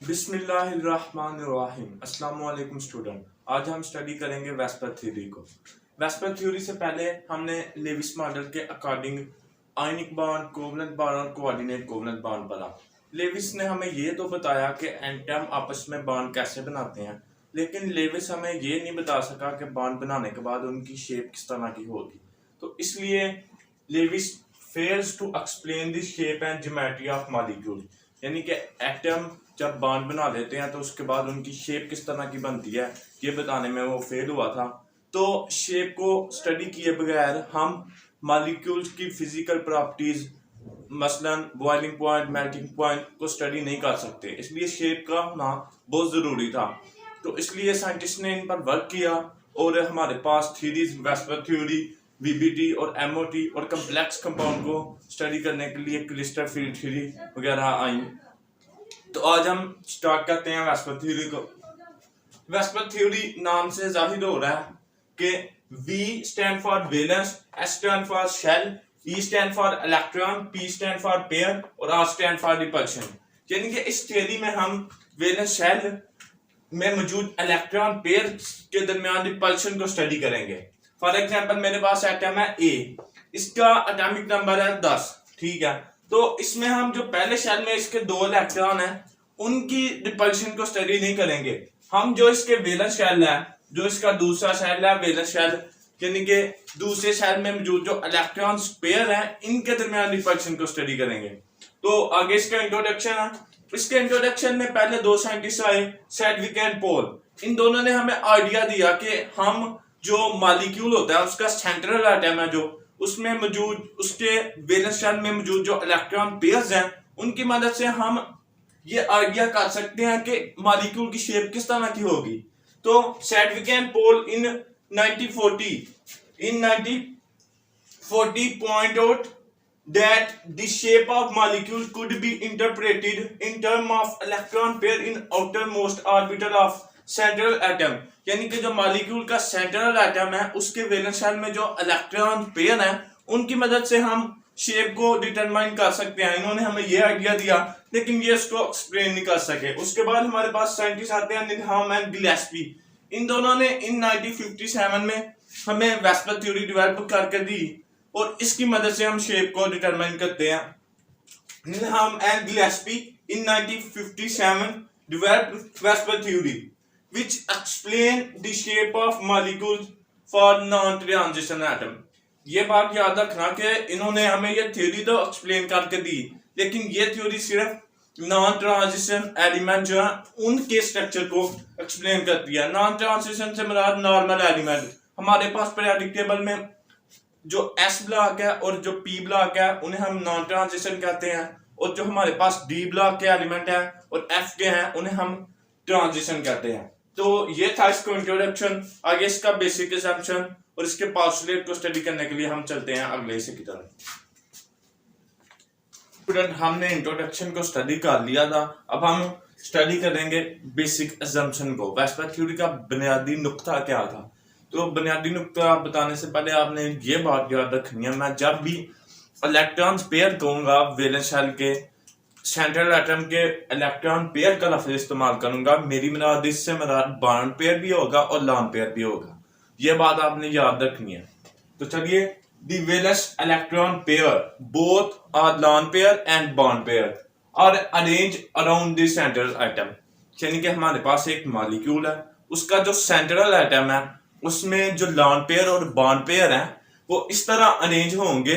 बिस्मिल्लाहिर्रहमानिर्रहीम। अस्सलाम वालेकुम स्टूडेंट। आज हम स्टडी करेंगे वेस्पर थ्योरी को। वेस्पर थ्योरी से पहले हमने लेविस मॉडल के according ionic bond, covalent bond और कोऑर्डिनेट कोवलेंट बॉन्ड पढ़ा। लेविस ने हमें ये तो बताया कि एटम आपस में बॉन्ड कैसे बनाते हैं, लेकिन लेविस हमें ये नहीं बता सका कि बॉन्ड बनाने के बाद उनकी शेप किस तरह की होगी। तो इसलिए Lewis fails to explain the shape and geometry of molecule, यानी कि एटम जब बॉन्ड बना देते हैं तो उसके बाद उनकी शेप किस तरह की बनती है ये बताने में वो फेल हुआ था। तो शेप को स्टडी किए बगैर हम मॉलिक्यूल्स की फिजिकल प्रॉपर्टीज मसलन बॉइलिंग पॉइंट, मेल्टिंग पॉइंट को स्टडी नहीं कर सकते, इसलिए शेप का होना बहुत ज़रूरी था। तो इसलिए साइंटिस्ट ने इन पर वर्क किया और हमारे पास थ्योरीज वेस्पर थ्योरी, वीबीटी और एमओटी और कम्प्लेक्स कंपाउंड को स्टडी करने के लिए क्लिस्टर फील्ड थ्योरी वगैरह आई। तो आज हम स्टार्ट करते हैं वेस्पर थ्योरी को। वेस्पर थ्योरी नाम से जाहिर हो रहा है कि V stand for valence, S stand for shell, E stand for electron, P stand for pair और R स्टैंड फॉर रिपल्शन। यानी कि इस थ्योरी में हम वैलेंस शेल में मौजूद इलेक्ट्रॉन पेयर के दरमियान रिपल्शन को स्टडी करेंगे। फॉर एग्जांपल मेरे पास एटम है A, इसका एटॉमिक नंबर है 10, ठीक है। तो इसमें हम जो पहले शेल में इसके 2 इलेक्ट्रॉन हैं उनकी रिपल्शन को स्टडी नहीं करेंगे। हम जो इसके वैलेंस शेल है, जो इसका दूसरा शेल है वैलेंस शेल, यानी कि दूसरे शेल में मौजूद जो इलेक्ट्रॉन पेयर हैं इनके दरमियान रिपल्शन को स्टडी करेंगे। तो आगे इसका इंट्रोडक्शन है। इसके इंट्रोडक्शन में पहले 2 साइंटिस्ट आए, सेडविक एंड पोल। इन दोनों ने हमें आइडिया दिया कि हम जो मॉलिक्यूल होता है उसका सेंट्रल एटम है, जो उसमें मौजूद उसके वैलेंस शेल में मौजूद जो इलेक्ट्रॉन पेयर्स हैं उनकी मदद से हम ये आइडिया कर सकते हैं कि मॉलिक्यूल की शेप किस तरह की होगी। तो Sidgwick and Powell in 1940 point out that the shape of molecule could be interpreted in terms of electron pair in outermost orbital of central atom, यानी कि जो मॉलिक्यूल का सेंट्रल एटम है उसके वैलेंस शेल में जो इलेक्ट्रॉन पेयर है उनकी मदद से हम शेप को डिटरमाइन कर सकते हैं। इन्होंने हमें ये आइडिया दिया, लेकिन ये इसको एक्सप्लेन नहीं कर सके। उसके बाद हमारे पास साइंटिस्ट आते हैं नीलहम एंड गिलेस्पी। इन दोनों ने इन 1957 में हमें वेस्पर थ्योरी डेवलप करके दी और इसकी मदद से हम शेप को डिटरमाइन करते हैं। Nyholm and Gillespie in 1957 developed Vesper theory which explain the shape of molecules for non-transition atom। ये बात याद रखना कि इन्होंने हमें ये थ्योरी तो एक्सप्लेन करके दी, लेकिन ये थ्योरी सिर्फ नॉन ट्रांजिशन एलिमेंट जो है उनके स्ट्रक्चर को एक्सप्लेन करती है। नॉन ट्रांजिशन से मुराद नॉर्मल एलिमेंट। हमारे पास पीरियोडिक टेबल में जो S ब्लॉक है और जो P ब्लॉक है उन्हें हम नॉन ट्रांजिशन कहते हैं, और जो हमारे पास D ब्लॉक के एलिमेंट है और F के हैं उन्हें हम ट्रांजिशन कहते हैं। तो ये था इसको इंट्रोडक्शन। आगे इसका बेसिक असम्पशन और इसके पोस्टुलेट को स्टडी करने के लिए हम चलते हैं अगले हिस्से की तरफ। स्टूडेंट, हमने इंट्रोडक्शन को स्टडी कर लिया था, अब हम स्टडी करेंगे बेसिक असम्पशन को। वेस्पर थ्योरी का बुनियादी नुक्ता क्या था? तो बुनियादी नुक्ता बताने से पहले आपने ये बात याद रखनी है, मैं जब भी इलेक्ट्रॉन्स पेयर कहूंगा वैलेंस शेल के सेंट्रल एटम के इलेक्ट्रॉन पेयर का लफ्ज इस्तेमाल करूंगा, मेरी मुराद इससे मुराद बॉन्ड पेयर भी होगा और लॉन पेयर भी होगा। ये बात आपने याद रखनी है। तो चलिए, the valence electron pair both are lone pair and bond pair are arrange around the central atom. यानी कि हमारे पास एक मॉलिक्यूल है, उसका जो सेंट्रल एटम है उसमें जो लॉन पेयर और बॉन्ड पेयर है वो इस तरह अरेंज होंगे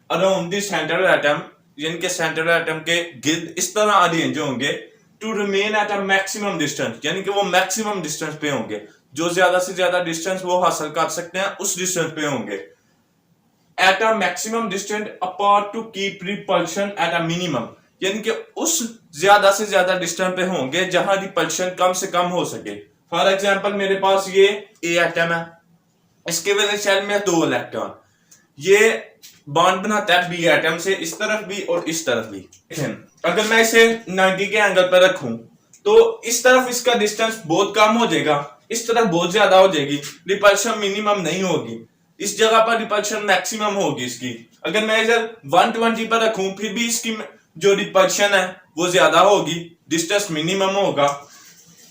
अराउंड द सेंट्रल एटम, यानी कि सेंट्रल एटम के गिर्द इस तरह अरेंज होंगे to remain at a maximum distance, यानी कि वो मैक्सिमम डिस्टेंस पे होंगे। जो ज्यादा से ज्यादा डिस्टेंस वो हासिल कर सकते हैं उस डिस्टेंस पे होंगे। At a maximum distance apart to keep repulsion at a minimum, यानी कि उस ज्यादा से ज्यादा डिस्टेंस पे होंगे जहां रिपल्शन कम से कम हो सके। फॉर एग्जांपल मेरे पास ये ए एटम है, इसके वैलेंस शेल में 2 इलेक्ट्रॉन, ये बॉन्ड बनाता है बी एटम से इस तरफ भी और इस तरफ भी। अगर मैं इसे 90 के एंगल पर रखूं तो इस तरफ इसका डिस्टेंस बहुत कम हो जाएगा, इस तरफ बहुत ज्यादा हो जाएगी, रिपल्शन मिनिमम नहीं होगी, इस जगह पर रिपल्शन मैक्सिमम होगी इसकी। अगर मैं इधर 120 पर रखूं फिर भी इसकी जो रिपल्शन है वो ज्यादा होगी, डिस्टेंस मिनिमम होगा।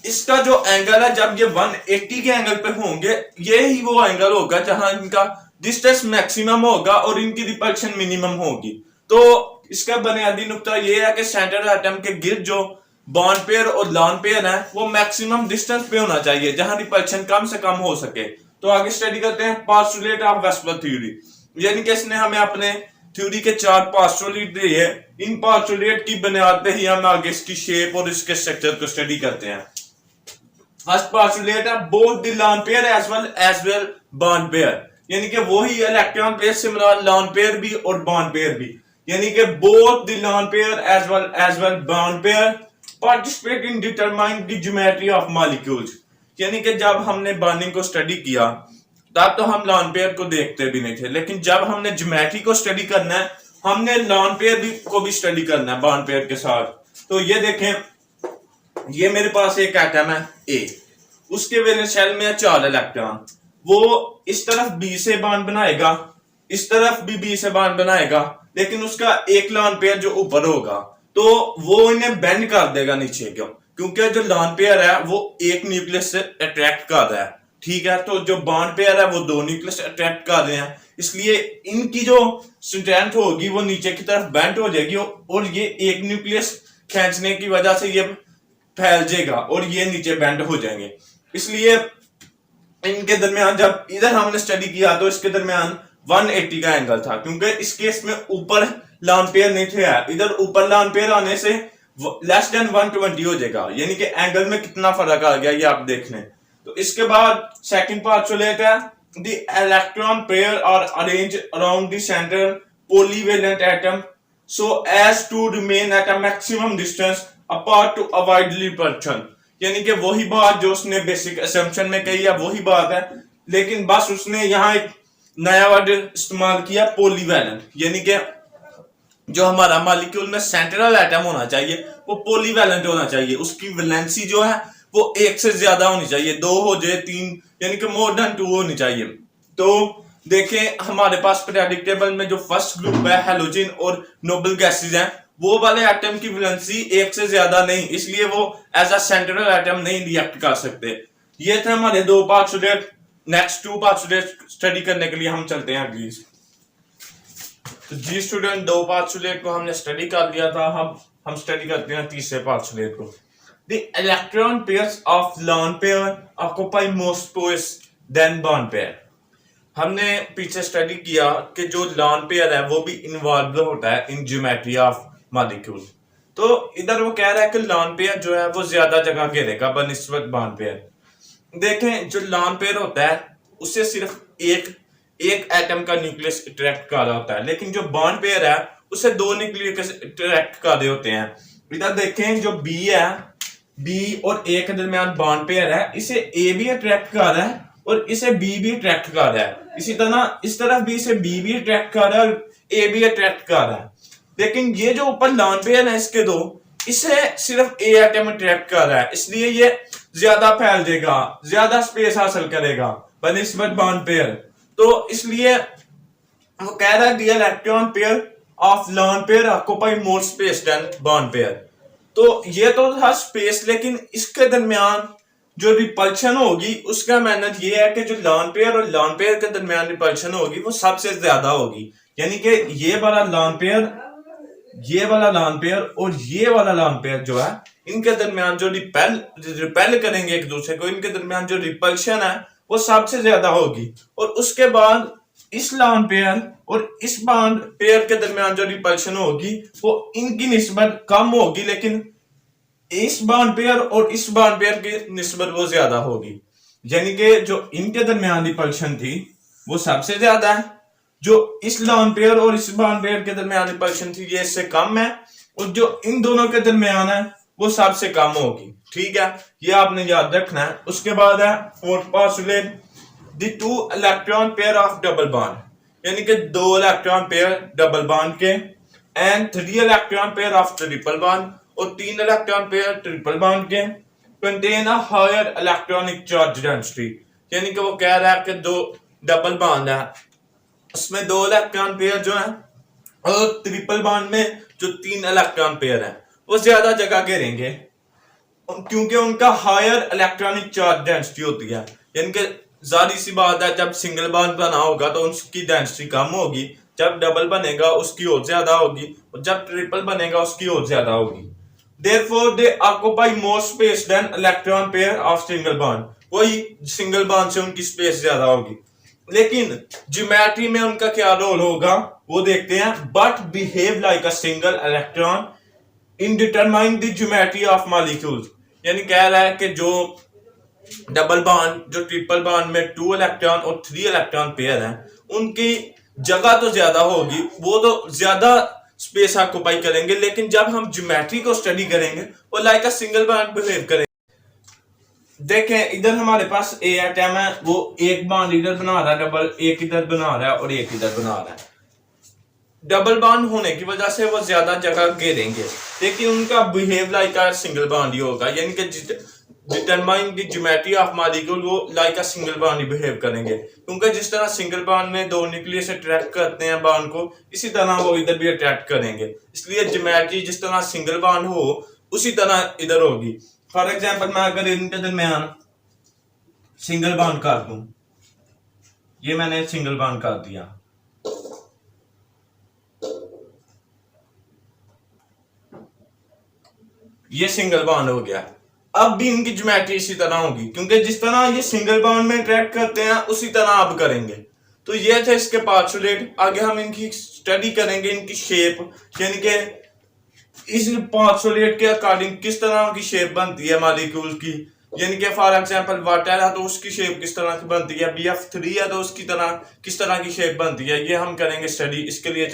इसका जो एंगल है जब ये 180 के एंगल पे होंगे, ये ही वो एंगल होगा जहां इनका डिस्टेंस मैक्सिमम होगा और इनकी रिपल्शन मिनिमम होगी। तो इसका बुनियादी नुकता ये है कि सेंट्रल एटम के गिर्द जो बॉन्ड पेयर और लॉन पेयर है वो मैक्सिमम डिस्टेंस पे होना चाहिए जहां रिपल्शन कम से कम हो सके। तो आगे स्टडी करते हैं पोस्टुलेट ऑफ वेस्पर थ्योरी, यानी कि इसने हमें अपने थ्योरी के 4 पोस्टुलेट दिए। इन पोस्टुलेट की बुनियाद पे ही हम आगे इसकी शेप और इसके स्ट्रक्चर को स्टडी करते हैं। फर्स्ट पोस्टुलेट है both the lone pair as well bond pair, यानी कि वही इलेक्ट्रॉन पेयर से मुराद लॉन पेयर भी और बॉन्ड पेयर भी, यानी कि both the lone pair as well bond pair participate in determine the geometry of molecules, यानी कि जब हमने बॉन्डिंग को स्टडी किया तब तो हम लॉन पेयर को देखते भी नहीं थे, लेकिन जब हमने ज्योमेट्री को स्टडी करना है हमने लॉन पेयर को भी स्टडी करना है बॉन्ड पेयर के साथ। तो ये देखें, ये मेरे पास एक एटम है ए, उसके वैलेंस शेल में है 4 इलेक्ट्रॉन। वो इस तरफ बी से बॉन्ड बनाएगा, इस तरफ भी बी से बॉन्ड बनाएगा, लेकिन उसका एक लॉन पेयर जो ऊपर होगा तो वो इन्हें बेंड कर देगा नीचे। क्यों? क्योंकि जो लॉन पेयर है वो एक न्यूक्लियस से अट्रैक्ट कर रहा है, ठीक है। तो जो बॉन्ड पेयर है वो 2 न्यूक्लियस अट्रैक्ट कर रहे हैं, इसलिए इनकी जो स्ट्रेंथ होगी वो नीचे की तरफ बेंड हो जाएगी और ये एक न्यूक्लियस खींचने की वजह से ये फैल जाएगा और ये नीचे बेंड हो जाएंगे। इसलिए इनके दरमियान जब इधर हमने स्टडी किया तो इसके दरमियान 180 का एंगल था, क्योंकि इस केस में ऊपर लॉन पेयर नहीं थे, इधर ऊपर लॉन पेयर आने से लेस देन 120 हो जाएगा, यानी कि एंगल में कितना फर्क आ गया ये आप देख लें। तो इसके बाद सेकंड पोस्टुलेट है the electron pair are arrange around the central polyvalent atom so as to remain at a maximum distance apart to avoid repulsion, यानी कि वही बात जो उसने बेसिक असम्पशन में कही है वही बात है, लेकिन बस उसने यहाँ एक नया वर्ड इस्तेमाल किया पॉलीवैलेंट, यानी कि जो हमारा मॉलिक्यूल में सेंट्रल एटम होना चाहिए वो पॉलीवैलेंट होना चाहिए, उसकी वैलेंसी जो है वो 1 से ज्यादा होनी चाहिए, 2 हो जाए 3, यानी कि मोर देन 2 होनी चाहिए। तो देखें हमारे पास पीरियोडिक टेबल में जो फर्स्ट ग्रुप है हैलोजन और नोबल गैसेज हैं, वो वाले एटम की वैलेंसी 1 से ज्यादा नहीं, इसलिए वो एज अ सेंट्रल एटम नहीं रिएक्ट कर सकते। ये थे हमारे 2 पोस्टुलेट। नेक्स्ट 2 पोस्टुलेट स्टडी करने के लिए हम चलते हैं अगली। तो जी स्टूडेंट 2 पोस्टुलेट को हमने स्टडी कर लिया था, हम स्टडी करते हैं तीसरे पोस्टुलेट को। The electron pairs of lone pair occupy more space than bond pair. हमने पीछे स्टडी किया कि जो लॉन पेयर है वो भी इन्वॉल्व होता है इन ज्योमेट्री ऑफ मॉलिक्यूल। तो इधर वो कह रहा है कि लॉन पेयर जो है वो ज्यादा जगह घेरेगा बनिस्बत बॉन्ड पेयर। देखें जो लॉन पेयर होता है उससे सिर्फ एक एटम का न्यूक्लियस अट्रैक्ट कर रहा होता है, लेकिन जो बॉन्ड पेयर है उसे 2 न्यूक्लियस अट्रैक्ट कर रहे होते हैं। इधर देखें जो बी है, बी और ए के दरमियान बॉन्ड पेयर है, इसे ए भी अट्रैक्ट कर रहा है और इसे बी भी अट्रैक्ट कर रहा है, इसी तरह इस तरफ भी इसे बी भी अट्रैक्ट कर रहा है और ए भी अट्रैक्ट कर रहा है। लेकिन ये जो ऊपर लॉन पेयर है इसके 2, इसे सिर्फ ए एटम अट्रैक्ट कर रहा है, इसलिए ये ज्यादा फैल जाएगा, ज्यादा स्पेस हासिल करेगा बनिस्बत बॉन्ड पेयर। तो इसलिए वो कह रहा है the electron pair of lone pair occupy more space than bond pair. तो ये तो था स्पेस, लेकिन इसके दरमियान जो रिपल्शन होगी उसका मेहनत ये है कि जो लॉन पेयर और लॉन पेयर के दरमियान रिपल्शन होगी वो सबसे ज्यादा होगी, यानी कि ये वाला लॉन पेयर, ये वाला लॉन पेयर और ये वाला लॉन पेयर जो है इनके दरमियान जो रिपेल करेंगे एक दूसरे को, इनके दरमियान जो रिपल्शन है वो सबसे ज्यादा होगी। और उसके बाद इस लॉन पेयर और इस बॉन्ड पेयर के दरमियान जो रिपल्शन होगी वो इनकी निस्बत कम होगी, लेकिन इस बॉन्ड पेयर और इस बॉन्ड पेयर की निस्बत वो ज्यादा होगी, यानी कि जो इनके दरमियान रिपल्शन थी वो सबसे ज्यादा है, जो इस लॉन पेयर और इस बॉन्ड पेयर के दरमियान रिपल्शन थी ये इससे कम है, और जो इन दोनों के दरमियान है वो सबसे कम होगी। ठीक है, ये आपने याद रखना है। उसके बाद है fourth postulate the 2 electron pair of double bond, यानी कि 2 इलेक्ट्रॉन पेयर डबल बॉन्ड के, and 3 electron pair of triple bond और 3 इलेक्ट्रॉन पेयर ट्रिपल बॉन्ड के contain a higher electronic charge density, यानी कि वो कह रहा है कि 2 डबल बॉन्ड है उसमें 2 इलेक्ट्रॉन पेयर जो है और ट्रिपल बॉन्ड में जो 3 इलेक्ट्रॉन पेयर है वो ज्यादा जगह घेरेंगे क्योंकि उनका हायर इलेक्ट्रॉनिक चार्ज डेंसिटी होती है। यानी कि जाहिर सी बात है, जब सिंगल बॉन्ड बना होगा तो उसकी डेंसिटी कम होगी, जब डबल बनेगा उसकी और ज्यादा होगी, और जब ट्रिपल बनेगा उसकी और ज्यादा होगी। Therefore, they occupy more space than electron pair of single bond. वही सिंगल बॉन्ड से उनकी स्पेस ज्यादा होगी। लेकिन ज्योमेट्री में उनका क्या रोल होगा वो देखते हैं। But behave like a single electron in determine the geometry of molecules. यानी कह रहा है कि जो डबल बॉन्ड, जो ट्रिपल बॉन्ड में 2 इलेक्ट्रॉन और 3 इलेक्ट्रॉन पेयर हैं, उनकी जगह तो ज्यादा होगी, वो तो ज्यादा स्पेस ऑक्युपाई करेंगे, लेकिन जब हम ज्योमेट्री को स्टडी करेंगे वो like a single bond behave करेंगे। देखें इधर हमारे पास ए एटम है, वो एक बॉन्ड इधर बना रहा है डबल, एक इधर बना रहा है और एक इधर बना रहा है। डबल बॉन्ड होने की वजह से वो ज्यादा जगह घेरेंगे, लेकिन उनका behave like a single bond ही होगा। यानी कि determine the geometry of molecule, वो लाइक अ सिंगल बॉन्ड ही बिहेव करेंगे, क्योंकि जिस तरह सिंगल बॉन्ड में 2 न्यूक्लियस अट्रैक्ट करते हैं बॉन्ड को, इसी तरह वो इधर भी अट्रैक्ट करेंगे। इसलिए ज्योमेट्री जिस तरह सिंगल बॉन्ड हो उसी तरह इधर होगी। फॉर एग्जांपल मैं अगर इनके दरमियान सिंगल बॉन्ड कर दूं, ये मैंने सिंगल बॉन्ड कर दिया, ये सिंगल बॉन्ड हो गया। अब भी इनकी ज्योमेट्री इसी तरह होगी, क्योंकि जिस तरह ये सिंगल बॉन्ड में इंटरेक्ट करते हैं उसी तरह अब करेंगे। तो ये थे इसके पार्टुलेट। आगे हम इनकी स्टडी करेंगे, इनकी शेप, यानी कि इस पार्टुलेट के अकॉर्डिंग किस तरह की शेप बनती है मॉलिक्यूल की। यानी कि फॉर एग्जांपल वाटर है तो उसकी शेप किस तरह की बनती है, BF3 है तो उसकी तरह किस तरह की शेप बनती है, ये हम करेंगे स्टडी। इसके लिए